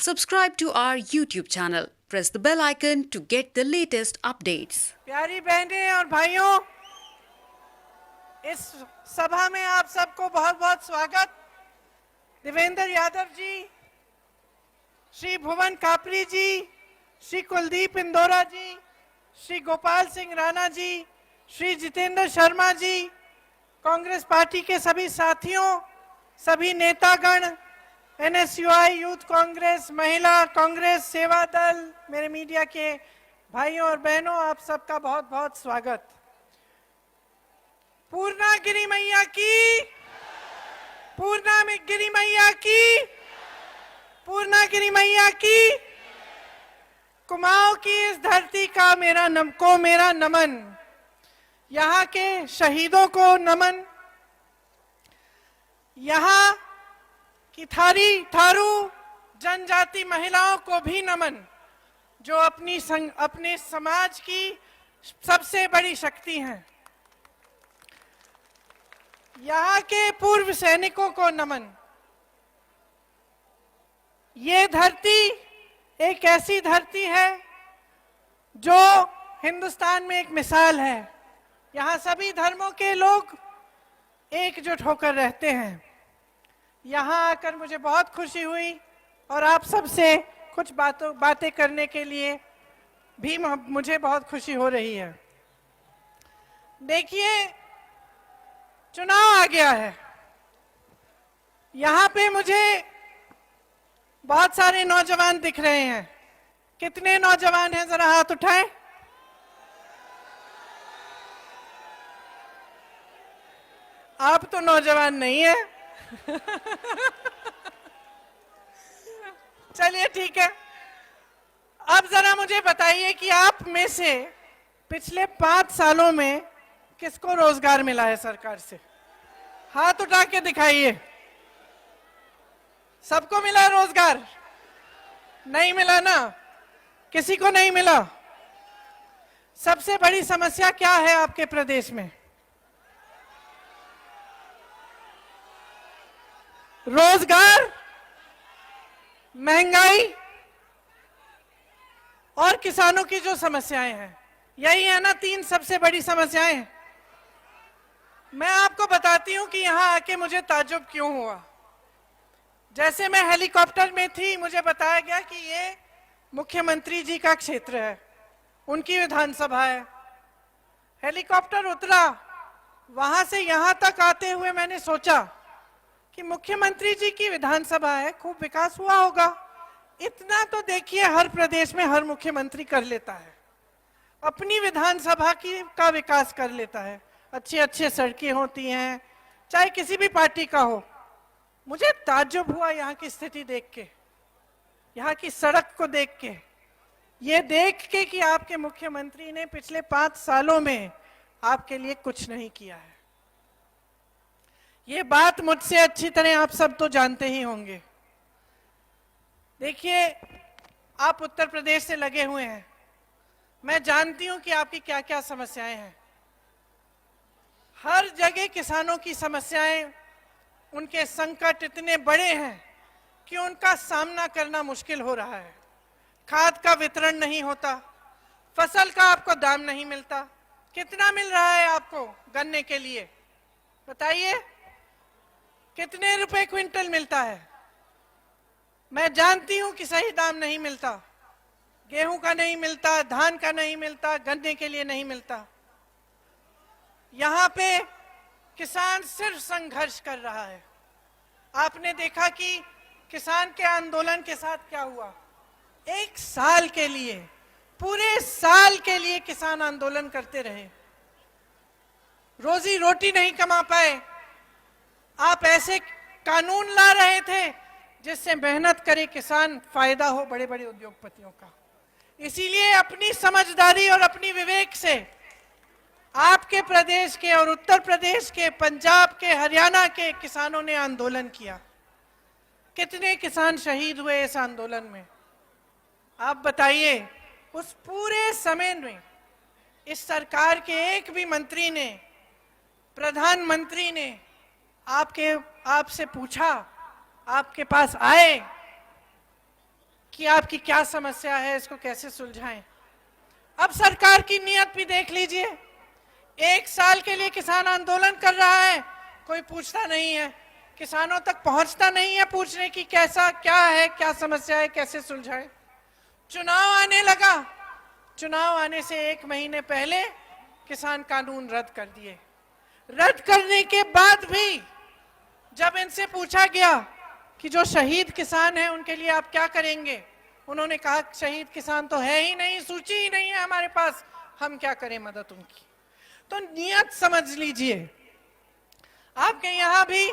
Subscribe to our YouTube channel. Press the bell icon to get the latest updates. प्यारी बहनें और भाइयों, इस सभा में आप सबको बहुत बहुत स्वागत। देवेंद्र यादव जी, श्री भुवन कापरी जी, श्री कुलदीप इंदौरा जी, श्री गोपाल सिंह राणा जी, श्री जितेंद्र शर्मा जी, कांग्रेस पार्टी के सभी साथियों, सभी नेतागण, NSUI यूथ कांग्रेस, महिला कांग्रेस, सेवा दल, मेरे मीडिया के भाइयों और बहनों, आप सबका बहुत बहुत स्वागत। पूर्णागिरी मैया की, पूर्णागिरी मैया की, पूर्णागिरी मैया की, कुमाऊं की इस धरती का मेरा नमन, यहाँ के शहीदों को नमन, यहाँ की थारू जनजाति महिलाओं को भी नमन, जो अपने समाज की सबसे बड़ी शक्ति हैं। यहाँ के पूर्व सैनिकों को नमन। ये धरती एक ऐसी धरती है जो हिंदुस्तान में एक मिसाल है। यहाँ सभी धर्मों के लोग एकजुट होकर रहते हैं। यहाँ आकर मुझे बहुत खुशी हुई और आप सबसे कुछ बातें करने के लिए भी मुझे बहुत खुशी हो रही है। देखिए, चुनाव आ गया है। यहाँ पे मुझे बहुत सारे नौजवान दिख रहे हैं। कितने नौजवान हैं, जरा हाथ उठाएं। आप तो नौजवान नहीं है। चलिए ठीक है। अब जरा मुझे बताइए कि आप में से पिछले 5 सालों में किसको रोजगार मिला है सरकार से? हाथ उठा के दिखाइए। सबको मिला रोजगार? नहीं मिला ना? किसी को नहीं मिला? सबसे बड़ी समस्या क्या है आपके प्रदेश में? रोजगार, महंगाई और किसानों की जो समस्याएं हैं, यही है ना 3 सबसे बड़ी समस्याएं। मैं आपको बताती हूं कि यहां आके मुझे ताज्जुब क्यों हुआ। जैसे मैं हेलीकॉप्टर में थी, मुझे बताया गया कि ये मुख्यमंत्री जी का क्षेत्र है, उनकी विधानसभा है। हेलीकॉप्टर उतरा, वहां से यहां तक आते हुए मैंने सोचा कि मुख्यमंत्री जी की विधानसभा है, खूब विकास हुआ होगा। इतना तो देखिए हर प्रदेश में हर मुख्यमंत्री कर लेता है, अपनी विधानसभा का विकास कर लेता है। अच्छी अच्छी सड़कें होती हैं, चाहे किसी भी पार्टी का हो। मुझे ताज्जुब हुआ यहाँ की स्थिति देख के, यहाँ की सड़क को देख के, ये देख के कि आपके मुख्यमंत्री ने पिछले 5 सालों में आपके लिए कुछ नहीं किया है। ये बात मुझसे अच्छी तरह आप सब तो जानते ही होंगे। देखिए, आप उत्तर प्रदेश से लगे हुए हैं, मैं जानती हूं कि आपकी क्या क्या समस्याएं हैं। हर जगह किसानों की समस्याएं, उनके संकट इतने बड़े हैं कि उनका सामना करना मुश्किल हो रहा है। खाद का वितरण नहीं होता, फसल का आपको दाम नहीं मिलता। कितना मिल रहा है आपको गन्ने के लिए? बताइए, कितने रुपए क्विंटल मिलता है? मैं जानती हूं कि सही दाम नहीं मिलता, गेहूं का नहीं मिलता, धान का नहीं मिलता, गन्ने के लिए नहीं मिलता। यहां पे किसान सिर्फ संघर्ष कर रहा है। आपने देखा कि किसान के आंदोलन के साथ क्या हुआ। 1 साल के लिए, पूरे साल के लिए किसान आंदोलन करते रहे, रोजी रोटी नहीं कमा पाए। आप ऐसे कानून ला रहे थे जिससे मेहनत करे किसान, फायदा हो बड़े बड़े उद्योगपतियों का। इसीलिए अपनी समझदारी और अपनी विवेक से आपके प्रदेश के और उत्तर प्रदेश के, पंजाब के, हरियाणा के किसानों ने आंदोलन किया। कितने किसान शहीद हुए इस आंदोलन में? आप बताइए। उस पूरे समय में इस सरकार के एक भी मंत्री ने, प्रधानमंत्री ने आपसे पूछा, आपके पास आए कि आपकी क्या समस्या है, इसको कैसे सुलझाएं। अब सरकार की नीयत भी देख लीजिए। 1 साल के लिए किसान आंदोलन कर रहा है, कोई पूछता नहीं है, किसानों तक पहुंचता नहीं है पूछने की कैसा क्या है, क्या समस्या है, कैसे सुलझाएं। चुनाव आने लगा, चुनाव आने से 1 महीने पहले किसान कानून रद्द कर दिए। रद्द करने के बाद भी जब इनसे पूछा गया कि जो शहीद किसान हैं उनके लिए आप क्या करेंगे, उन्होंने कहा शहीद किसान तो है ही नहीं, सूची ही नहीं है हमारे पास, हम क्या करें मदद उनकी। तो नियत समझ लीजिए। आपके यहाँ भी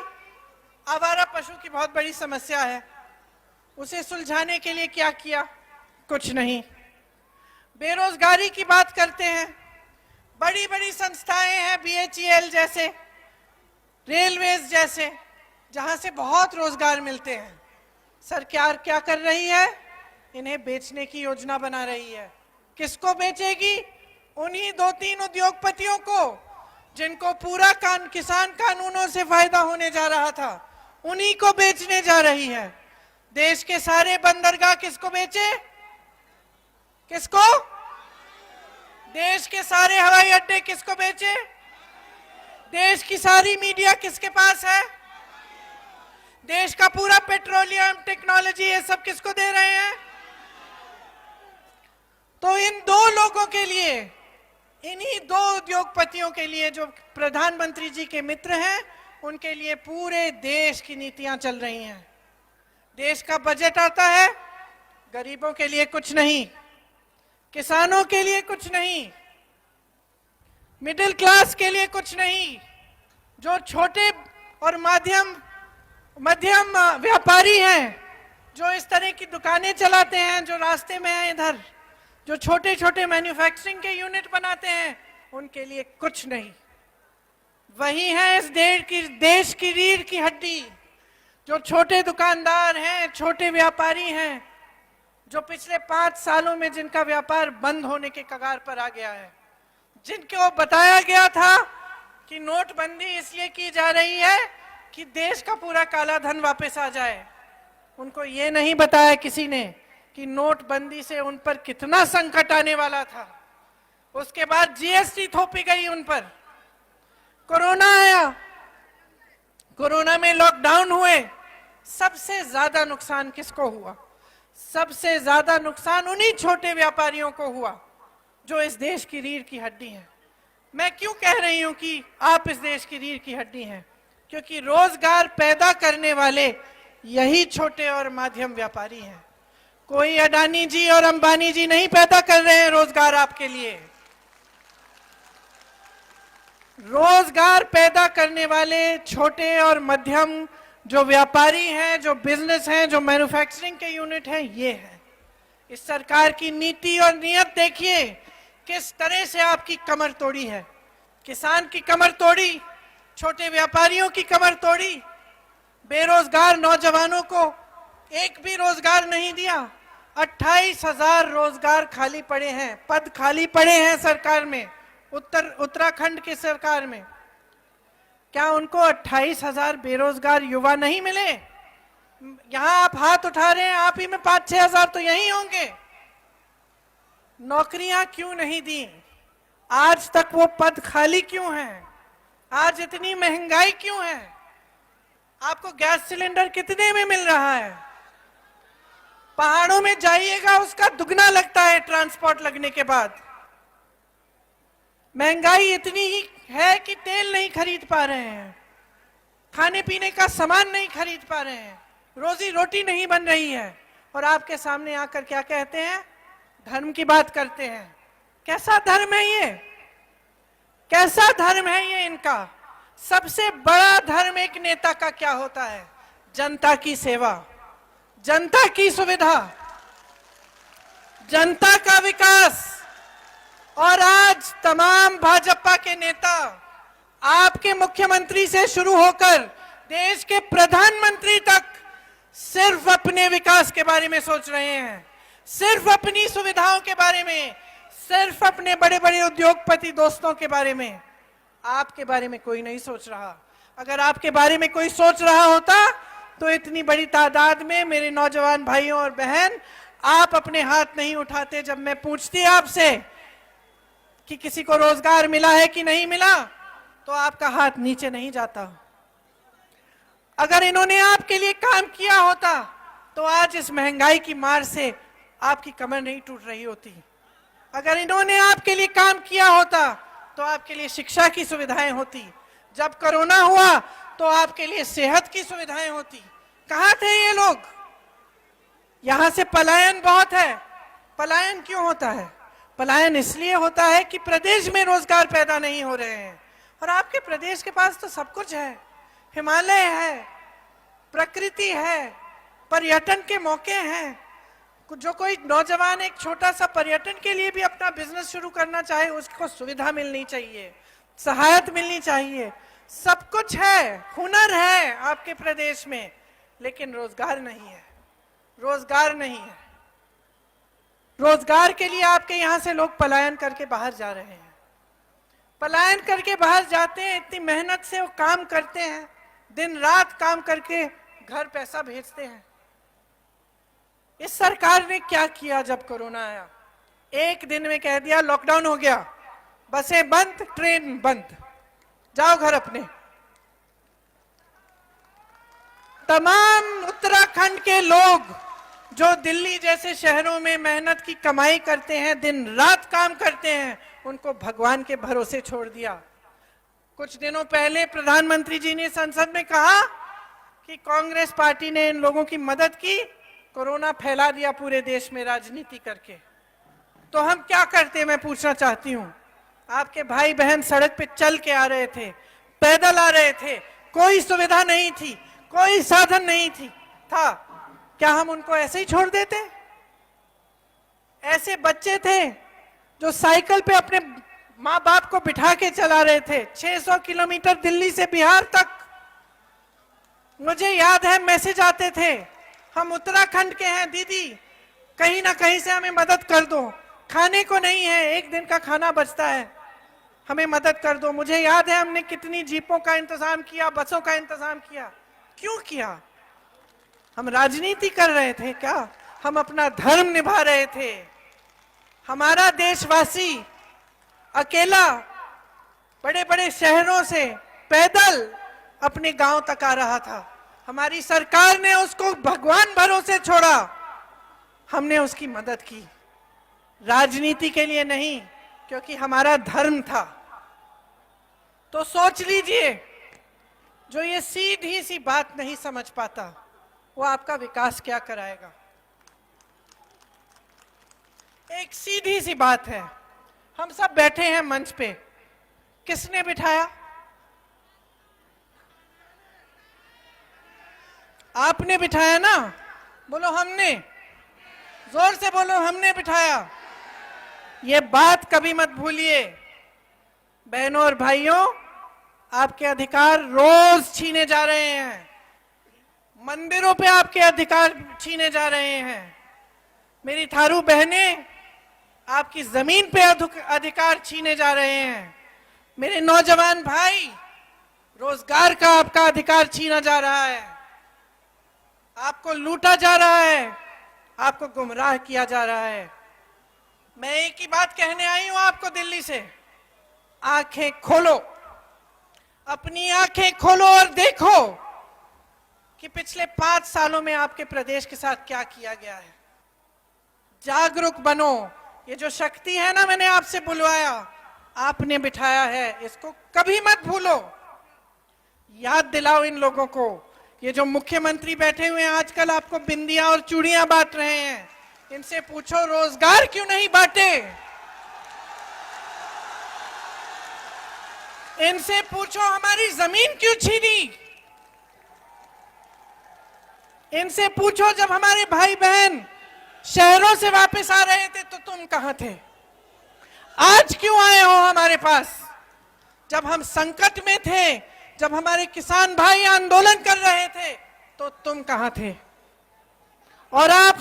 आवारा पशु की बहुत बड़ी समस्या है, उसे सुलझाने के लिए क्या किया? कुछ नहीं। बेरोजगारी की बात करते हैं, बड़ी बड़ी संस्थाएं हैं BHEL जैसे, रेलवेज जैसे, जहां से बहुत रोजगार मिलते हैं। सरकार क्या कर रही है? इन्हें बेचने की योजना बना रही है। किसको बेचेगी? उन्हीं 2-3 उद्योगपतियों को जिनको पूरा किसान कानूनों से फायदा होने जा रहा था, उन्हीं को बेचने जा रही है। देश के सारे बंदरगाह किसको बेचे? किसको? देश के सारे हवाई अड्डे किसको बेचे? देश की सारी मीडिया किसके पास है? देश का पूरा पेट्रोलियम, टेक्नोलॉजी, ये सब किसको दे रहे हैं? तो इन 2 लोगों के लिए, इन्हीं 2 उद्योगपतियों के लिए जो प्रधानमंत्री जी के मित्र हैं, उनके लिए पूरे देश की नीतियां चल रही हैं। देश का बजट आता है, गरीबों के लिए कुछ नहीं, किसानों के लिए कुछ नहीं, मिडिल क्लास के लिए कुछ नहीं। जो छोटे और मध्यम व्यापारी हैं, जो इस तरह की दुकानें चलाते हैं, जो रास्ते में हैं इधर, जो छोटे छोटे मैन्युफैक्चरिंग के यूनिट बनाते हैं, उनके लिए कुछ नहीं। वही है इस देश की रीढ़ की हड्डी, जो छोटे दुकानदार हैं, छोटे व्यापारी हैं, जो पिछले 5 सालों में जिनका व्यापार बंद होने के कगार पर आ गया है, जिनको बताया गया था कि नोटबंदी इसलिए की जा रही है कि देश का पूरा काला धन वापस आ जाए। उनको ये नहीं बताया किसी ने कि नोटबंदी से उन पर कितना संकट आने वाला था। उसके बाद GST थोपी गई उन पर, कोरोना आया, कोरोना में लॉकडाउन हुए। सबसे ज्यादा नुकसान किसको हुआ? सबसे ज्यादा नुकसान उन्हीं छोटे व्यापारियों को हुआ जो इस देश की रीढ़ की हड्डी हैं। मैं क्यों कह रही हूं कि आप इस देश की रीढ़ की हड्डी हैं? क्योंकि रोजगार पैदा करने वाले यही छोटे और मध्यम व्यापारी हैं। कोई अडानी जी और अंबानी जी नहीं पैदा कर रहे हैं रोजगार आपके लिए। रोजगार पैदा करने वाले छोटे और मध्यम जो व्यापारी हैं, जो बिजनेस हैं, जो मैन्युफैक्चरिंग के यूनिट हैं, ये है। इस सरकार की नीति और नियत देखिए किस तरह से आपकी कमर तोड़ी है। किसान की कमर तोड़ी, छोटे व्यापारियों की कमर तोड़ी, बेरोजगार नौजवानों को एक भी रोजगार नहीं दिया। 28,000 रोजगार खाली पड़े हैं, पद खाली पड़े हैं सरकार में, उत्तराखंड की सरकार में। क्या उनको 28,000 बेरोजगार युवा नहीं मिले? यहां आप हाथ उठा रहे हैं, आप ही में 5-6 हजार तो यही होंगे। नौकरियां क्यों नहीं दी? आज तक वो पद खाली क्यों हैं? आज इतनी महंगाई क्यों है? आपको गैस सिलेंडर कितने में मिल रहा है? पहाड़ों में जाइएगा, उसका दुगना लगता है ट्रांसपोर्ट लगने के बाद। महंगाई इतनी ही है कि तेल नहीं खरीद पा रहे हैं, खाने पीने का सामान नहीं खरीद पा रहे हैं, रोजी रोटी नहीं बन रही है। और आपके सामने आकर क्या कहते हैं? धर्म की बात करते हैं। कैसा धर्म है ये? कैसा धर्म है ये इनका? सबसे बड़ा धर्म एक नेता का क्या होता है? जनता की सेवा, जनता की सुविधा, जनता का विकास। और आज तमाम भाजपा के नेता, आपके मुख्यमंत्री से शुरू होकर देश के प्रधानमंत्री तक, सिर्फ अपने विकास के बारे में सोच रहे हैं, सिर्फ अपनी सुविधाओं के बारे में, सिर्फ अपने बड़े बड़े उद्योगपति दोस्तों के बारे में। आपके बारे में कोई नहीं सोच रहा। अगर आपके बारे में कोई सोच रहा होता तो इतनी बड़ी तादाद में मेरे नौजवान भाइयों और बहन आप अपने हाथ नहीं उठाते। जब मैं पूछती आपसे कि किसी को रोजगार मिला है कि नहीं मिला, तो आपका हाथ नीचे नहीं जाता। अगर इन्होंने आपके लिए काम किया होता तो आज इस महंगाई की मार से आपकी कमर नहीं टूट रही होती। अगर इन्होंने आपके लिए काम किया होता तो आपके लिए शिक्षा की सुविधाएं होती। जब कोरोना हुआ तो आपके लिए सेहत की सुविधाएं होती। कहां थे ये लोग? यहां से पलायन बहुत है। पलायन क्यों होता है? पलायन इसलिए होता है कि प्रदेश में रोजगार पैदा नहीं हो रहे हैं। और आपके प्रदेश के पास तो सब कुछ है, हिमालय है, प्रकृति है, पर्यटन के मौके हैं। जो कोई नौजवान एक छोटा सा पर्यटन के लिए भी अपना बिजनेस शुरू करना चाहे, उसको सुविधा मिलनी चाहिए, सहायता मिलनी चाहिए। सब कुछ है, हुनर है आपके प्रदेश में, लेकिन रोजगार नहीं है। रोजगार नहीं है। रोजगार के लिए आपके यहां से लोग पलायन करके बाहर जा रहे हैं। पलायन करके बाहर जाते हैं, इतनी मेहनत से वो काम करते हैं, दिन रात काम करके घर पैसा भेजते हैं। इस सरकार ने क्या किया? जब कोरोना आया, एक दिन में कह दिया लॉकडाउन हो गया, बसें बंद, ट्रेन बंद, जाओ घर अपने। तमाम उत्तराखंड के लोग जो दिल्ली जैसे शहरों में मेहनत की कमाई करते हैं, दिन रात काम करते हैं, उनको भगवान के भरोसे छोड़ दिया। कुछ दिनों पहले प्रधानमंत्री जी ने संसद में कहा कि कांग्रेस पार्टी ने इन लोगों की मदद की, कोरोना फैला दिया पूरे देश में राजनीति करके। तो हम क्या करते? मैं पूछना चाहती हूं। आपके भाई बहन सड़क पे चल के आ रहे थे, पैदल आ रहे थे, कोई सुविधा नहीं थी, कोई साधन नहीं था। क्या हम उनको ऐसे ही छोड़ देते? ऐसे बच्चे थे जो साइकिल पे अपने माँ बाप को बिठा के चला रहे थे 600 किलोमीटर दिल्ली से बिहार तक। मुझे याद है मैसेज आते थे, हम उत्तराखंड के हैं दीदी, कहीं ना कहीं से हमें मदद कर दो, खाने को नहीं है, एक दिन का खाना बचता है, हमें मदद कर दो। मुझे याद है हमने कितनी जीपों का इंतजाम किया, बसों का इंतजाम किया। क्यों किया? हम राजनीति कर रहे थे क्या? हम अपना धर्म निभा रहे थे। हमारा देशवासी अकेला बड़े बड़े शहरों से पैदल अपने गांव तक आ रहा था। हमारी सरकार ने उसको भगवान भरोसे छोड़ा, हमने उसकी मदद की, राजनीति के लिए नहीं, क्योंकि हमारा धर्म था। तो सोच लीजिए, जो ये सीधी सी बात नहीं समझ पाता, वो आपका विकास क्या कराएगा? एक सीधी सी बात है, हम सब बैठे हैं मंच पे, किसने बिठाया? आपने बिठाया ना? बोलो हमने, जोर से बोलो, हमने बिठाया। ये बात कभी मत भूलिए। बहनों और भाइयों, आपके अधिकार रोज छीने जा रहे हैं, मंदिरों पे आपके अधिकार छीने जा रहे हैं। मेरी थारू बहनें, आपकी जमीन पे अधिकार छीने जा रहे हैं। मेरे नौजवान भाई, रोजगार का आपका अधिकार छीना जा रहा है, आपको लूटा जा रहा है, आपको गुमराह किया जा रहा है। मैं एक ही बात कहने आई हूं आपको दिल्ली से, आंखें खोलो, अपनी आंखें खोलो और देखो कि पिछले 5 सालों में आपके प्रदेश के साथ क्या किया गया है। जागरूक बनो। ये जो शक्ति है ना, मैंने आपसे बुलवाया, आपने बिठाया है, इसको कभी मत भूलो। याद दिलाओ इन लोगों को। ये जो मुख्यमंत्री बैठे हुए हैं आजकल, आपको बिंदियां और चूड़ियां बांट रहे हैं, इनसे पूछो रोजगार क्यों नहीं बांटे? इनसे पूछो हमारी जमीन क्यों छीनी? इनसे पूछो जब हमारे भाई बहन शहरों से वापस आ रहे थे तो तुम कहां थे? आज क्यों आए हो हमारे पास? जब हम संकट में थे, जब हमारे किसान भाई आंदोलन कर रहे थे, तो तुम कहां थे? और आप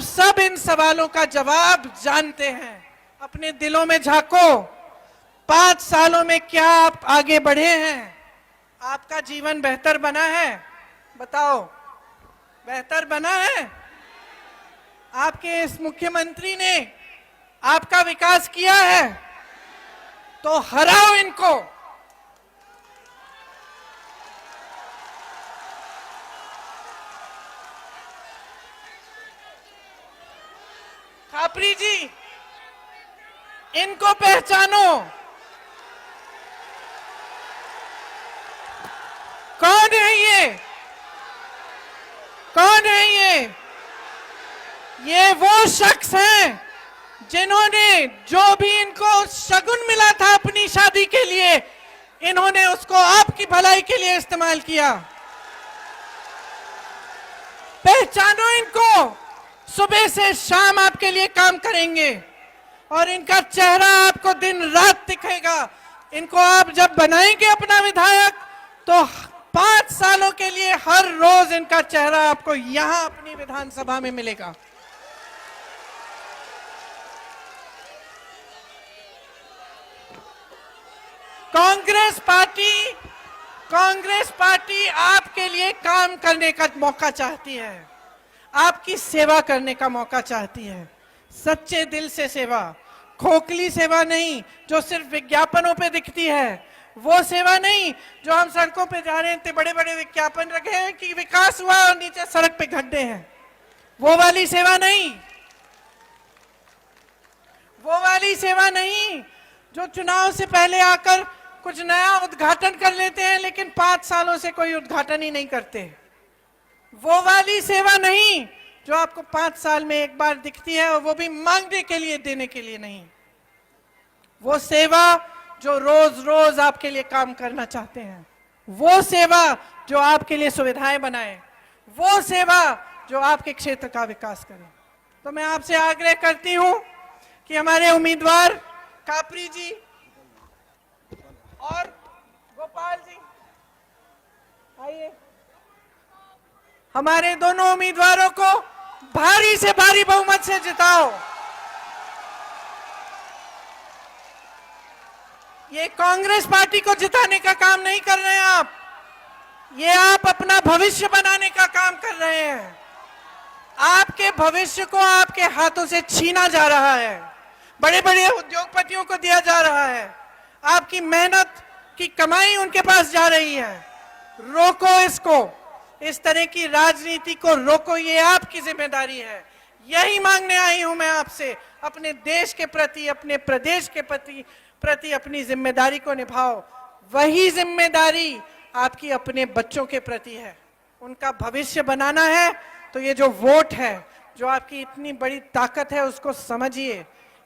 सब इन सवालों का जवाब जानते हैं। अपने दिलों में झांको, 5 सालों में क्या आप आगे बढ़े हैं? आपका जीवन बेहतर बना है? बताओ, बेहतर बना है? आपके इस मुख्यमंत्री ने आपका विकास किया है, तो हराओ इनको। खापरी जी, इनको पहचानो। कौन है ये? कौन है ये? ये वो शख्स हैं जिन्होंने जो भी इनको शगुन मिला था अपनी शादी के लिए, इन्होंने उसको आपकी भलाई के लिए इस्तेमाल किया। पहचानो इनको। सुबह से शाम आपके लिए काम करेंगे और इनका चेहरा आपको दिन रात दिखेगा। इनको आप जब बनाएंगे अपना विधायक, तो 5 सालों के लिए हर रोज इनका चेहरा आपको यहां अपनी विधानसभा में मिलेगा। कांग्रेस पार्टी आपके लिए काम करने का मौका चाहती है, आपकी सेवा करने का मौका चाहती है। सच्चे दिल से सेवा, खोखली सेवा नहीं जो सिर्फ विज्ञापनों पे दिखती है, वो सेवा नहीं जो हम सड़कों पे जा रहे हैं, इतने बड़े बड़े विज्ञापन रखे हैं कि विकास हुआ और नीचे सड़क पे गड्ढे हैं। वो वाली सेवा नहीं, वो वाली सेवा नहीं जो चुनाव से पहले आकर कुछ नया उद्घाटन कर लेते हैं लेकिन 5 सालों से कोई उद्घाटन ही नहीं करते। वो वाली सेवा नहीं जो आपको 5 साल में एक बार दिखती है, और वो भी मांगने के लिए, देने के लिए नहीं। वो सेवा जो रोज रोज आपके लिए काम करना चाहते हैं, वो सेवा जो आपके लिए सुविधाएं बनाए, वो सेवा जो आपके क्षेत्र का विकास करे। तो मैं आपसे आग्रह करती हूं कि हमारे उम्मीदवार खापरी जी और गोपाल जी आइए, हमारे दोनों उम्मीदवारों को भारी से भारी बहुमत से जिताओ। ये कांग्रेस पार्टी को जिताने का काम नहीं कर रहे हैं आप, ये आप अपना भविष्य बनाने का काम कर रहे हैं। आपके भविष्य को आपके हाथों से छीना जा रहा है, बड़े बड़े उद्योगपतियों को दिया जा रहा है, आपकी मेहनत की कमाई उनके पास जा रही है। रोको इसको, इस तरह की राजनीति को रोको, ये आपकी जिम्मेदारी है। यही मांगने आई हूं मैं आपसे, अपने देश के प्रति, अपने प्रदेश के प्रति अपनी जिम्मेदारी को निभाओ। वही जिम्मेदारी आपकी अपने बच्चों के प्रति है, उनका भविष्य बनाना है। तो ये जो वोट है, जो आपकी इतनी बड़ी ताकत है, उसको समझिए,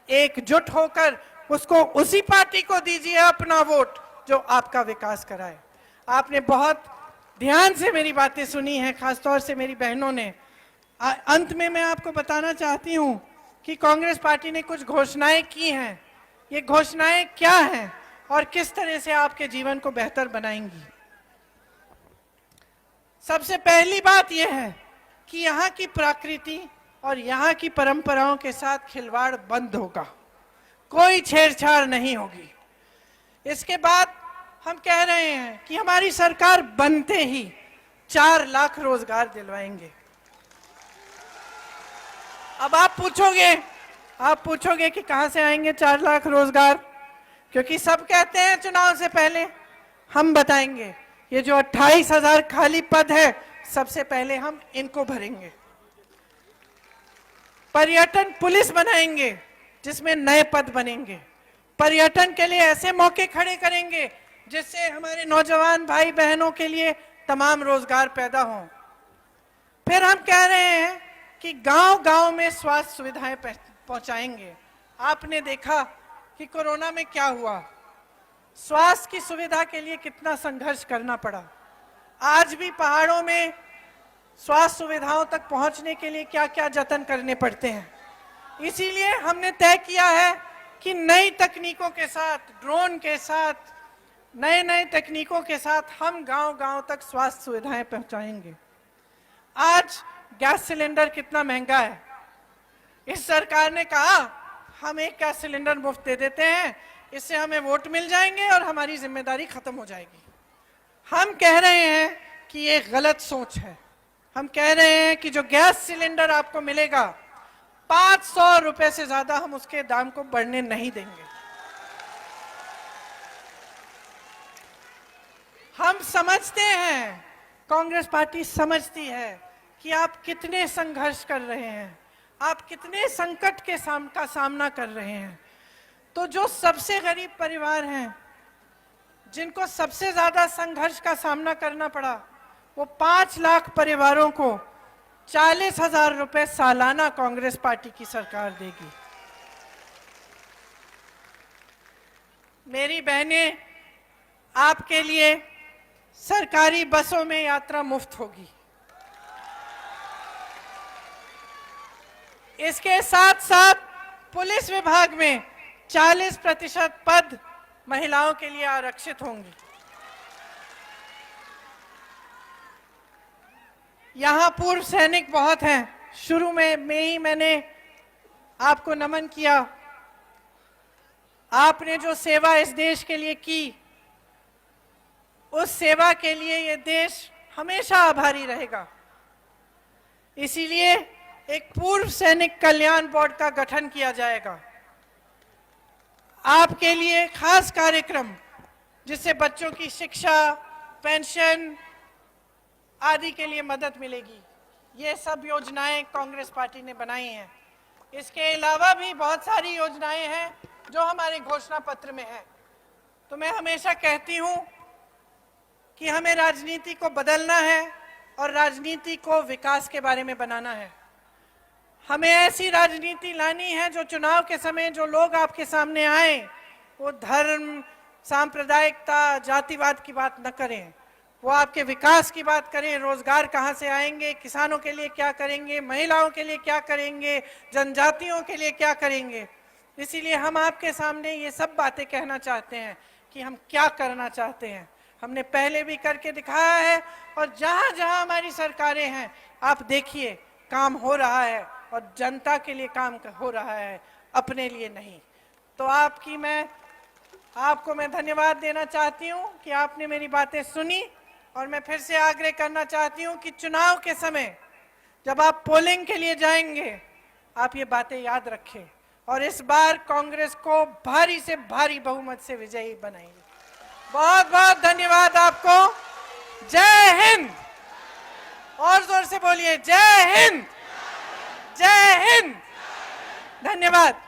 एकजुट होकर उसको उसी पार्टी को दीजिए अपना वोट जो आपका विकास कराए। आपने बहुत ध्यान से मेरी बातें सुनी हैं, खासतौर से मेरी बहनों ने। अंत में मैं आपको बताना चाहती हूं कि कांग्रेस पार्टी ने कुछ घोषणाएं की हैं। ये घोषणाएं क्या हैं और किस तरह से आपके जीवन को बेहतर बनाएंगी? सबसे पहली बात यह है कि यहाँ की प्रकृति और यहाँ की परंपराओं के साथ खिलवाड़ बंद होगा, कोई छेड़छाड़ नहीं होगी। इसके बाद हम कह रहे हैं कि हमारी सरकार बनते ही 4 लाख रोजगार दिलवाएंगे। अब आप पूछोगे कि कहां से आएंगे 4 लाख रोजगार, क्योंकि सब कहते हैं चुनाव से पहले। हम बताएंगे, ये जो 28,000 खाली पद है, सबसे पहले हम इनको भरेंगे। पर्यटन पुलिस बनाएंगे जिसमें नए पद बनेंगे। पर्यटन के लिए ऐसे मौके खड़े करेंगे जिससे हमारे नौजवान भाई बहनों के लिए तमाम रोजगार पैदा हों। फिर हम कह रहे हैं कि गांव-गांव में स्वास्थ्य सुविधाएं पहुंचाएंगे। आपने देखा कि कोरोना में क्या हुआ, स्वास्थ्य की सुविधा के लिए कितना संघर्ष करना पड़ा। आज भी पहाड़ों में स्वास्थ्य सुविधाओं तक पहुंचने के लिए क्या क्या जतन करने पड़ते हैं। इसीलिए हमने तय किया है कि नई तकनीकों के साथ, ड्रोन के साथ, नए तकनीकों के साथ हम गांव-गांव तक स्वास्थ्य सुविधाएं पहुंचाएंगे। आज गैस सिलेंडर कितना महंगा है, इस सरकार ने कहा हम एक गैस सिलेंडर मुफ्त दे देते हैं, इससे हमें वोट मिल जाएंगे और हमारी जिम्मेदारी खत्म हो जाएगी। हम कह रहे हैं कि ये गलत सोच है। हम कह रहे हैं कि जो गैस सिलेंडर आपको मिलेगा 500 रुपए से ज्यादा हम उसके दाम को बढ़ने नहीं देंगे। हम समझते हैं, कांग्रेस पार्टी समझती है कि आप कितने संघर्ष कर रहे हैं, आप कितने संकट के का सामना कर रहे हैं। तो जो सबसे गरीब परिवार हैं, जिनको सबसे ज्यादा संघर्ष का सामना करना पड़ा, वो 5 लाख परिवारों को 40,000 रुपए सालाना कांग्रेस पार्टी की सरकार देगी। मेरी बहनें, आपके लिए सरकारी बसों में यात्रा मुफ्त होगी। इसके साथ साथ पुलिस विभाग में 40% पद महिलाओं के लिए आरक्षित होंगे। यहां पूर्व सैनिक बहुत हैं। शुरू में ही मैंने आपको नमन किया। आपने जो सेवा इस देश के लिए की, उस सेवा के लिए ये देश हमेशा आभारी रहेगा। इसीलिए एक पूर्व सैनिक कल्याण बोर्ड का गठन किया जाएगा। आपके लिए खास कार्यक्रम, जिससे बच्चों की शिक्षा, पेंशन आदि के लिए मदद मिलेगी। ये सब योजनाएं कांग्रेस पार्टी ने बनाई हैं। इसके अलावा भी बहुत सारी योजनाएं हैं जो हमारे घोषणा पत्र में हैं। तो मैं हमेशा कहती हूं कि हमें राजनीति को बदलना है और राजनीति को विकास के बारे में बनाना है। हमें ऐसी राजनीति लानी है जो चुनाव के समय जो लोग आपके सामने आए, वो धर्म, सांप्रदायिकता, जातिवाद की बात न करें। वो आपके विकास की बात करें, रोजगार कहाँ से आएंगे, किसानों के लिए क्या करेंगे, महिलाओं के लिए क्या करेंगे, जनजातियों के लिए क्या करेंगे। इसीलिए हम आपके सामने ये सब बातें कहना चाहते हैं कि हम क्या करना चाहते हैं। हमने पहले भी करके दिखाया है, और जहां जहां हमारी सरकारें हैं, आप देखिए काम हो रहा है, और जनता के लिए काम हो रहा है, अपने लिए नहीं। तो आपको मैं धन्यवाद देना चाहती हूं कि आपने मेरी बातें सुनी। और मैं फिर से आग्रह करना चाहती हूं कि चुनाव के समय जब आप पोलिंग के लिए जाएंगे, आप ये बातें याद रखें, और इस बार कांग्रेस को भारी से भारी बहुमत से विजयी बनाएंगे। बहुत बहुत धन्यवाद आपको। जय हिंद। और जोर से बोलिए, जय हिंद, जय हिंद। धन्यवाद।